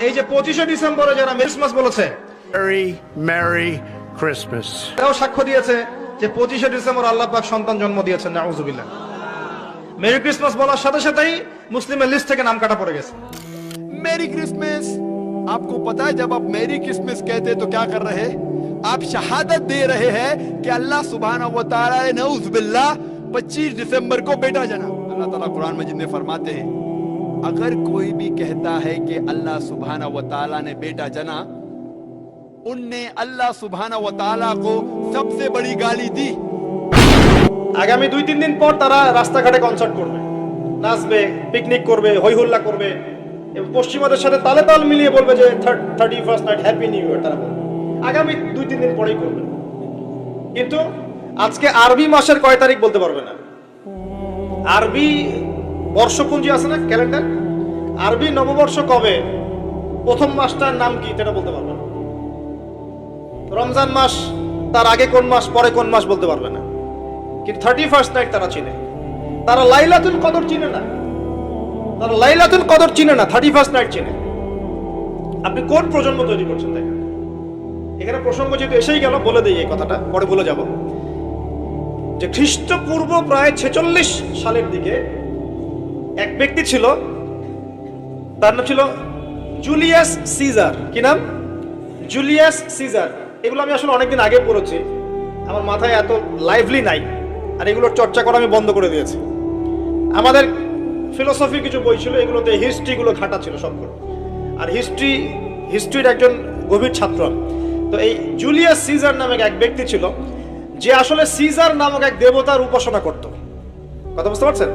এই যে 25শে ডিসেম্বরে যারা ক্রিসমাস বলেছে, মেরি ক্রিসমাস, এরাও সাক্ষ্য দিয়েছে যে 25শে ডিসেম্বর আল্লাহ পাক সন্তান জন্ম দিয়েছেন। নাউজুবিল্লাহ। মেরি ক্রিসমাস বলার সাথে সাথেই মুসলিমের লিস্ট থেকে নাম কাটা पड़ গেছে। मेरी क्रिसमस, आपको पता है जब आप मेरी क्रिसमस कहते तो क्या कर रहे? आप शहादत दे रहे हैं कि अल्लाह सुब्हानहू व तआला ने नऊज़ बिल्लाह 25 दिसंबर को बेटा जना। अल्लाह ताला कुरान मजीद में फरमाते हैं, अगर कोई भी कहता है कि अल्लाह सुब्हानहू व तआला ने बेटा जना, उनने अल्लाह सुब्हानहू व तआला को सबसे बड़ी गाली दी। আগামী 2-3 দিন পর তারা রাস্তাঘাটে কনসার্ট করবে, নাচবে, পিকনিক করবে, হই হুল্লা করবে এবং পশ্চিমাদের সাথে তালে তাল মিলিয়ে বলবে যে 31st night happy new year. তারা বলবে আগামী 2-3 দিন পরেই করবে। কিন্তু আজকে আরবি মাসের কয় তারিখ বলতে পারবে না। আরবি বর্ষপঞ্জি আছে না, ক্যালেন্ডার, আরবি নববর্ষ কবে, প্রথম মাসটার নাম কি সেটা বলতে পারবে না। রমজান মাস তার আগে কোন মাস, পরে কোন মাস বলতে পারবে না। কিন্তু 31st নাইট তারা চিনে। তারা লাইলাতুল কদর চিনে না, তারা লাইলাতুল কদর চিনে না, 31st নাইট চিনে। আপনি কোন প্রজন্ম তৈরি করছেন দেখেন। এখানে প্রসঙ্গ যেহেতু এসেই গেল বলে দেই এই কথাটা, পরে বলে যাব যে খ্রিস্টপূর্ব প্রায় 46 সালের দিকে এক ব্যক্তি ছিল, তার নাম ছিল জুলিয়াস সিজার। কি নাম? Julius Caesar. এগুলো আমি আসলে অনেকদিন আগে পড়েছি, আমার মাথায় এত লাইভলি নাই, আর এগুলোর চর্চা করা আমি বন্ধ করে দিয়েছি। আমাদের ফিলোসফি কিছু বই ছিল, এগুলোতে হিস্ট্রিগুলো ঘাটা ছিল সবগুলো, আর হিস্ট্রির একজন গভীর ছাত্র। তো এই জুলিয়াস সিজার নামক এক ব্যক্তি ছিল, যে আসলে সিজার নামক এক দেবতার উপাসনা করত। কথা বুঝতে পারছেন?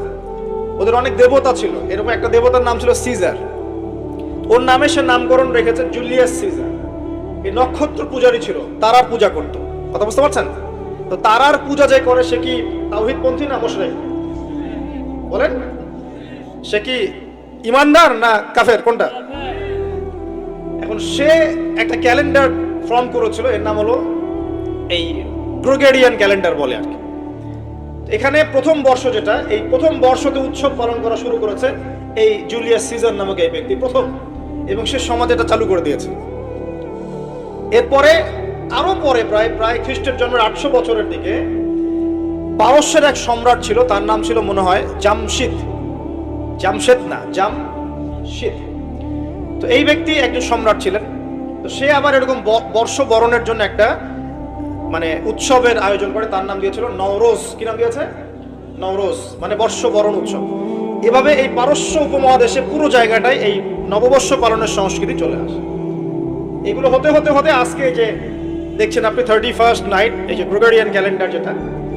ওদের অনেক দেবতা ছিল, এরকম একটা দেবতার নাম ছিল সিজার। ওর নামে সে নামকরণ রেখেছে জুলিয়াস সিজার। এই নক্ষত্র পূজারী ছিল, তারার পূজা করত। কথা বুঝতে পারছেন? তো তারার পূজা যে করে সে কি তাওহীদপন্থী না মুশরিক? বলেন, সে কি ইমানদার না কাফের, কোনটা? এখন সে একটা ক্যালেন্ডার ফর্ম করেছিল, এর নাম হলো এই গ্রেগরিয়ান ক্যালেন্ডার বলে আর কি। এখানে প্রথম বর্ষ যেটা, এই প্রথম বর্ষতে উৎসব পালন করা শুরু করেছে এই জুলিয়াস সিজার নামক এই ব্যক্তি প্রথম, এবং সে সমাজে এটা চালু করে দিয়েছে। এরপরে আরো পরে প্রায় খ্রিস্টের জন্মের 800 বছরের দিকে পারস্যের এক সম্রাট ছিল, তার নাম ছিল মনে হয় জামশিদ। তো এই ব্যক্তি একজন সম্রাট ছিলেন। তো সে আবার এরকম বর্ষ বরণের জন্য একটা মানে উৎসবের আয়োজন করে, তার নাম দিয়েছিল নওরোজ। কি নাম দিয়েছে? নওরোজ, মানে বর্ষ বরণ উৎসব। এভাবে এই পারস্য উপমহাদেশে পুরো জায়গাটায় এই নববর্ষ পালনের সংস্কৃতি চলে আসে। এগুলো হতে হতে হতে আজকে যে দেখছেন আপনি 31st নাইট, এই যে গ্রেগরিয়ান ক্যালেন্ডার যেটা,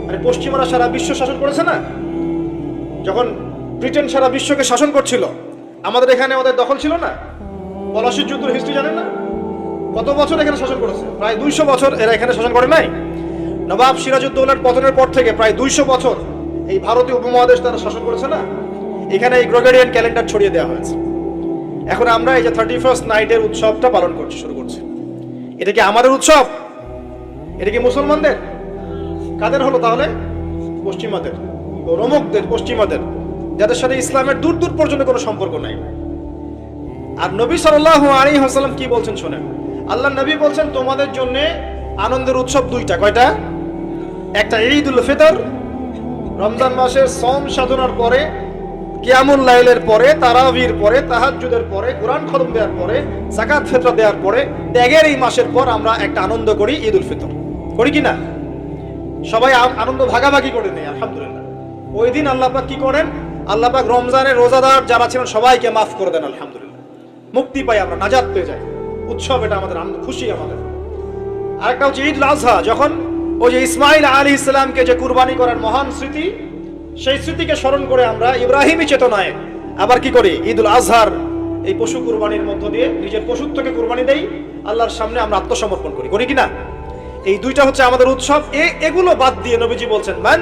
মানে পশ্চিমারা সারা বিশ্ব শাসন করেছে না। যখন ব্রিটেন সারা বিশ্বকে শাসন করছিল, আমাদের এখানে ওদের দখল ছিল না। পলাশির যুদ্ধের হিস্ট্রি জানেন না? কত বছর এখানে শাসন করেছে? প্রায় 200 বছর এরা এখানে শাসন করে নাই। নবাব সিরাজউদ্দৌলার পতনের পর থেকে প্রায় 200 বছর এই ভারতীয় উপমহাদেশ তারা শাসন করেছে না। এখানে এই গ্রেগরিয়ান ক্যালেন্ডার ছড়িয়ে দেওয়া হয়েছে। এখন আমরা এই যে 31st নাইটের উৎসবটা পালন করছি, শুরু করছি। এটা কি আমাদের উৎসব? এটা কি মুসলমানদের? কাদের হলো তাহলে? পশ্চিমাদের, রোমকদের, পশ্চিমাদের, যাদের সাথে ইসলামের দূর দূর পর্যন্ত কোনো সম্পর্ক নাই। আর নবী সাল্লাল্লাহু আলাইহি ওয়াসাল্লাম কি বলছেন শুনেন। আল্লাহ নবী বলছেন তোমাদের জন্য আনন্দের উৎসব দুইটা। কয়টা? একটা ঈদুল ফিতর, রমজান মাসের সওম সাধনার পরে, কিয়ামুল লাইলের পরে, তারাবির পরে, তাহাজ্জুদের পরে, কোরআন খতম দেওয়ার পরে, যাকাত ফিতরা দেওয়ার পরে, ত্যাগের এই মাসের পর আমরা একটা আনন্দ করি, ঈদুল ফিতর। করি কি না? সবাই আনন্দ ভাগাভাগি করে নেই, আলহামদুলিল্লাহ। ওই দিন আল্লাহ পাক কি করেন? আল্লাহ পাক রমজানের রোজাদার যারা ছিলেন সবাইকে মাফ করে দেন, আলহামদুলিল্লাহ। মুক্তি পাই আমরা, নাজাত পেয়ে যাই। উৎসব এটা আমাদের আনন্দ, খুশি আমাদের। আরেকটা হচ্ছে ঈদুল আজহা, যখন ওই যে ইসমাইল আলাইহিস সালামকে যে কুরবানি করার মহান স্মৃতি, সেই স্মৃতিকে স্মরণ করে আমরা ইব্রাহিমী চেতনায় আবার কি করি? ঈদুল আজহার এই পশু কুরবানির মধ্য দিয়ে নিজের পশুত্বকে কুরবানি দেই, আল্লাহর সামনে আমরা আত্মসমর্পণ করি। করি কি না? এই দুইটা হচ্ছে আমাদের উৎসব। এগুলো বাদ দিয়ে নবীজি বলছেন মান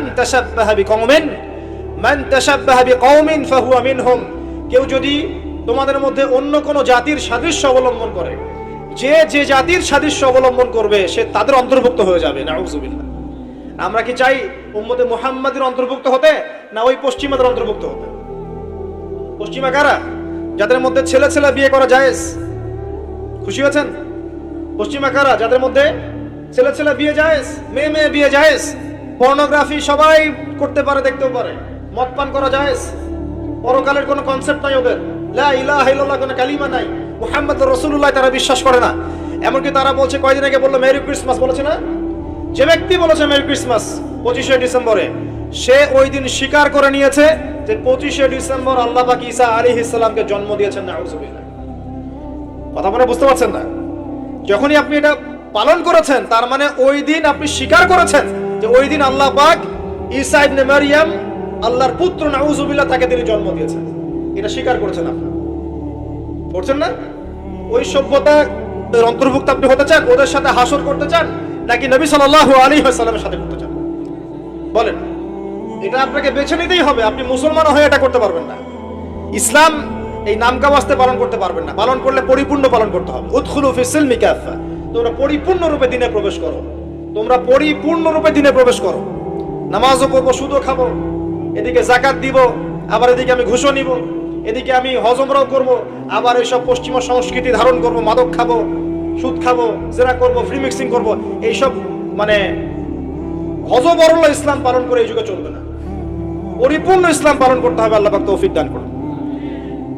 তাশাব্বাহা বিকওমিন ফাহুয়া মিনহুম। কেউ যদি তোমাদের মধ্যে অন্য কোনো জাতির সাদৃশ্য অবলম্বন করে, যে জাতির সাদৃশ্য অবলম্বন করবে সে তাদের অন্তর্ভুক্ত হয়ে যাবে। নাউযুবিল্লাহ। আমরা কি চাই উম্মতে মুহাম্মাদের অন্তর্ভুক্ত হতে, না ওই পশ্চিমাদের অন্তর্ভুক্ত হতে? পশ্চিমা কারা? যাদের মধ্যে ছেলে ছেলে বিয়ে করা জায়েজ, খুশি হয়েছেন? পশ্চিমা কারা যাদের মধ্যে ছেলে ছেলে বিয়ে জায়েজ, মেয়ে মেয়ে বিয়ে জায়েজ, পর্নোগ্রাফি সবাই করতে পারে, দেখতেও পারে, মদ পান করা জায়েজ, পরকালের কোনো কনসেপ্ট নাই ওদের, লা ইলাহা ইল্লাল্লাহ কোনো কালিমা নাই, মুহাম্মদুর রাসূলুল্লাহ তারা বিশ্বাস করে না। এমনকি তারা বলছে, কয়দিন আগে বললো মেরি ক্রিসমাস, বলেছে না? যে ব্যক্তি বলেছে মেরি ক্রিসমাস 25শে ডিসেম্বরে, সে ওই দিন স্বীকার করে নিয়েছে যে 25শে ডিসেম্বর আল্লাহ পাক ঈসা আলাইহিস সালামকে জন্ম দিয়েছেন। নাউযুবিল্লাহ। কথা মানে বুঝতে পারছেন না? যখনই আপনি এটা পালন করেছেন, তার মানে ওই দিন আপনি স্বীকার করেছেন যে ওই দিন আল্লাহ পাক ঈসা ইবনে মারইয়াম, আল্লাহর পুত্র, নাউযুবিল্লাহ, তাকে তিনি জন্ম দিয়েছেন। এটা স্বীকার করেছেন আপনি, করছেন না? ওই সভ্যতা অন্তর্ভুক্ত আপনি হতে চান? ওদের সাথে হাসর করতে চান, নাকি নবী সাল্লাল্লাহু আলাইহি ওয়াসাল্লামের সাথে করতে চান? বলেন। এটা আপনাকে বেছে নিতেই হবে। আপনি মুসলমান হয়ে এটা করতে পারবেন না। ইসলাম এই নামকাওয়াস্তে পালন করতে পারবেন না। পালন করলে পরিপূর্ণ পালন করতে হবে। উদখুলু ফিস সিলমি কাফা। তোমরা পরিপূর্ণ রূপে দ্বীনে প্রবেশ করো। তোমরা পরিপূর্ণ রূপে দ্বীনে প্রবেশ করো। নামাজও করবো, সুদও খাবো, এদিকে যাকাত দিব, আবার এদিকে আমি ঘুষও নিব, এদিকে আমি হজ উমরাও করব, আবার এইসব পশ্চিমা সংস্কৃতি ধারণ করব, মাদক খাবো, সুদ খাবো, জেনা করব, ফ্রি মিক্সিং করব। এইসব মানে হযবরল ইসলাম পালন করে এই যুগে চলবে না। পরিপূর্ণ ইসলাম পালন করতে হবে। আল্লাহ পাক তৌফিক দান করুন।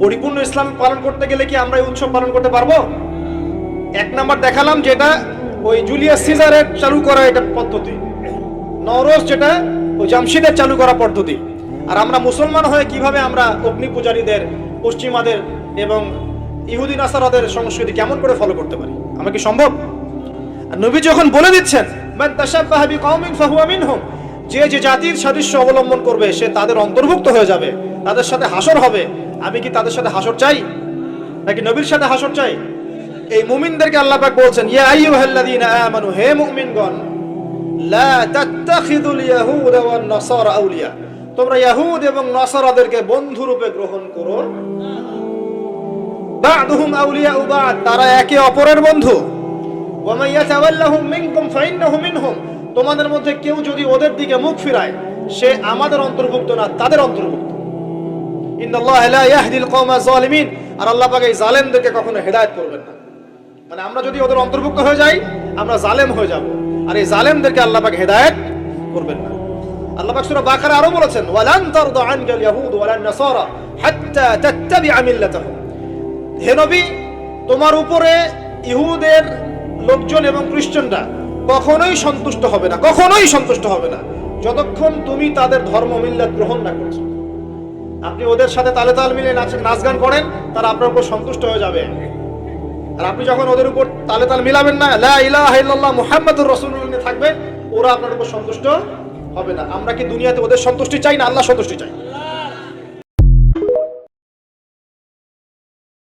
পরিপূর্ণ ইসলাম পালন করতে গেলে কি আমরা এই উৎসব পালন করতে পারবো? এক নাম্বার দেখালাম যেটা ওই জুলিয়াস সিজারের চালু করা এটা পদ্ধতি, নওরোজ যেটা ওই জামশিদের চালু করা পদ্ধতি। আর আমরা মুসলমান হয়ে কিভাবে আমরা অগ্নি পূজারীদের, পশ্চিমাদের এবং ইহুদি নাসারাদের সংস্কৃতি কেমন করে ফলো করতে পারি? আমরা কি সম্ভব? আর নবী যখন বলে দিচ্ছেন, মান তাশাব্বাহা বিকওমিন ফাহুয়া মিনহুম, যে যে জাতির সাদৃশ্য অবলম্বন করবে সে তাদের অন্তর্ভুক্ত হয়ে যাবে, তাদের সাথে হাসর হবে। আমি কি তাদের সাথে হাসর চাই, নাকি নবীর সাথে হাসর চাই? এই মুমিনদেরকে আল্লাহ পাক বলছেন, ইয়া আইয়ুহাল্লাযীনা আমানু, হে মুমিনগণ, লা তাত্তাখিযুল ইয়াহুদা ওয়ান নাসারা আউলিয়া, তোমরা ইহুদ এবং নাসারাদেরকে বন্ধু রূপে গ্রহণ করো। বা'দুহুম আউলিয়া বা'দ, তারা একে অপরের বন্ধু। ওয়া মান ইয়াতাওয়াল্লাহুম মিনকুম ফাইন্নাহু মিনহুম, তোমাদের মধ্যে কেউ যদি ওদের দিকে মুখ ফিরায়, সে আমাদের অন্তর্ভুক্ত না, তাদের অন্তর্ভুক্ত। ইন্নাল্লাহা লা ইয়াহদিল কওমা যালিমিন, আর আল্লাহ পাক এই জালেমদেরকে কখনো হেদায়েত করবেন না। মানে আমরা যদি ওদের অন্তর্ভুক্ত হয়ে যাই, আমরা জালেম হয়ে যাব, আর এই জালেমদেরকে আল্লাহ পাক হেদায়েত করবেন না। আল্লাহ পাক সূরা বাকারা আরো বলেছেন, ওয়ালান তারদা আনকাল ইয়াহুদ ওয়ালান নাসারা হাত্তা তাত্তাবিআ মিল্লাতাহুম, হে নবী, তোমার উপরে ইহুদের লোকজন এবং খ্রিস্টানরা কখনোই সন্তুষ্ট হবে না, কখনোই সন্তুষ্ট হবে না, যতক্ষণ তুমি তাদের ধর্ম মিল্লাত গ্রহণ না করছো। আপনি ওদের সাথে তালে তাল মিলিয়ে নাচ গান করেন, তারা আপনার উপর সন্তুষ্ট হয়ে যাবে। আর আপনি যখন ওদের উপর তালে তাল মিলাবেন না, লা ইলাহা ইল্লাল্লাহ মুহাম্মাদুর রাসূলুল্লাহ থাকবেন, ওরা আপনার উপর সন্তুষ্ট হবে না। আমরা কি দুনিয়াতে ওদের সন্তুষ্টি চাই না আল্লাহ সন্তুষ্টি চাই?